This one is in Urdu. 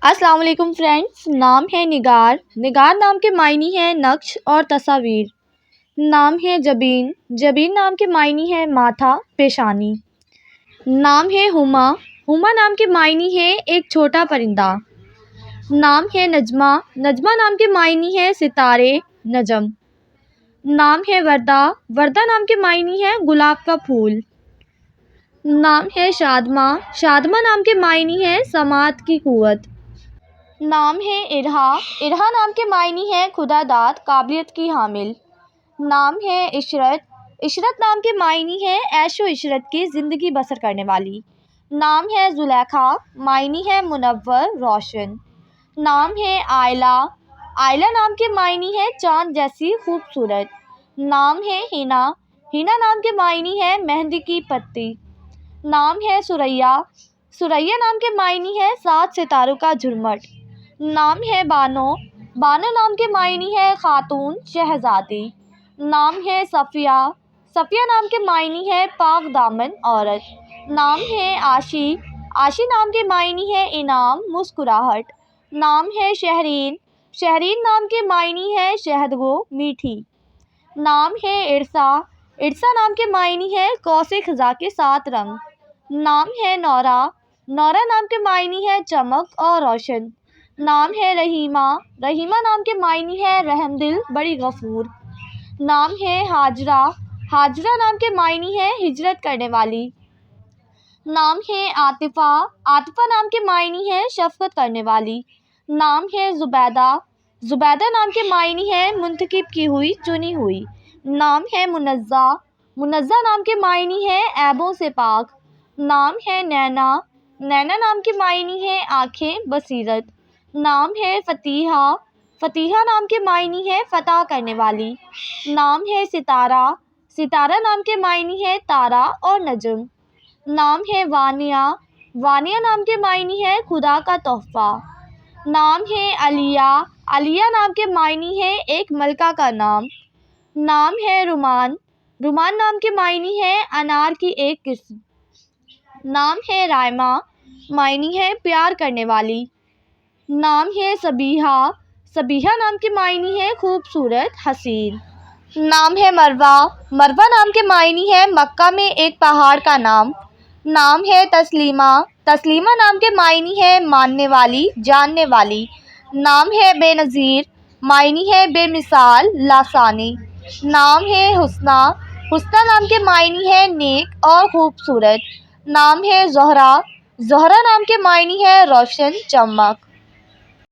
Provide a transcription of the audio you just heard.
السلام علیکم فرینڈس، نام ہے نگار۔ نگار نام کے معنی ہے نقش اور تصاویر۔ نام ہے جبین۔ جبین نام کے معنی ہے ماتھا، پیشانی۔ نام ہے ہما۔ ہما نام کے معنی ہے ایک چھوٹا پرندہ۔ نام ہے نجمہ۔ نجمہ نام کے معنی ہے ستارے، نجم۔ نام ہے وردہ۔ وردہ نام کے معنی ہے گلاب کا پھول۔ نام ہے شادمہ۔ شادمہ نام کے معنی ہے سماعت کی قوت۔ نام ہے ارہا۔ ارہا نام کے معنی ہے خدا داد، قابلیت کی حامل۔ نام ہے عشرت۔ عشرت نام کے معنی ہے عیش و عشرت کی زندگی بسر کرنے والی۔ نام ہے زلیخا۔ معنی ہے منور، روشن۔ نام ہے آئلہ۔ آئلہ نام کے معنی ہے چاند جیسی خوبصورت۔ نام ہے ہینا۔ ہینا نام کے معنی ہے مہندی کی پتی۔ نام ہے ثریا۔ ثریا نام کے معنی ہے 7 ستاروں کا جھرمٹ۔ نام ہے بانو۔ بانو نام کے معنی ہے خاتون، شہزادی۔ نام ہے صفیہ۔ صفیہ نام کے معنی ہے پاک دامن عورت۔ نام ہے عاشی۔ عاشی نام کے معنی ہے انعام، مسکراہٹ۔ نام ہے شہرین۔ شہرین نام کے معنی ہے شہدگو، میٹھی۔ نام ہے ارسا۔ ارسا نام کے معنی ہے قوس قزح کے 7 رنگ۔ نام ہے نورہ۔ نورہ نام کے معنی ہے چمک اور روشن۔ نام ہے رحیمہ۔ رحیمہ نام کے معنی ہے رحم دل، بڑی غفور۔ نام ہے ہاجرہ۔ ہاجرہ نام کے معنی ہے ہجرت کرنے والی۔ نام ہے عاطفہ۔ عاطفہ نام کے معنی ہے شفقت کرنے والی۔ نام ہے زبیدہ۔ زبیدہ نام کے معنی ہے منتخب کی ہوئی، چنی ہوئی۔ نام ہے منزہ۔ منزہ نام کے معنی ہے عیبوں سے پاک۔ نام ہے نینا۔ نینا نام کے معنی ہے آنکھیں، بصیرت۔ نام ہے فتیحہ۔ فتیحہ نام کے معنی ہے فتح کرنے والی۔ نام ہے ستارہ۔ ستارہ نام کے معنی ہے تارا اور نجم۔ نام ہے وانیہ۔ وانیہ نام کے معنی ہے خدا کا تحفہ۔ نام ہے علیہ۔ علیہ نام کے معنی ہے ایک ملکہ کا نام۔ نام ہے رومان۔ رومان نام کے معنی ہے انار کی ایک قسم۔ نام ہے رائمہ۔ معنی ہے پیار کرنے والی۔ نام ہے صبیحہ۔ صبیحہ نام کے معنی ہے خوبصورت، حسین۔ نام ہے مروہ۔ مروہ نام کے معنی ہے مکہ میں ایک پہاڑ کا نام۔ نام ہے تسلیمہ۔ تسلیمہ نام کے معنی ہے ماننے والی، جاننے والی۔ نام ہے بے نظیر۔ معنی ہے بے مثال، لاسانی۔ نام ہے حسنہ۔ حسنہ نام کے معنی ہے نیک اور خوبصورت۔ نام ہے زہرہ۔ زہرہ نام کے معنی ہے روشن، چمک۔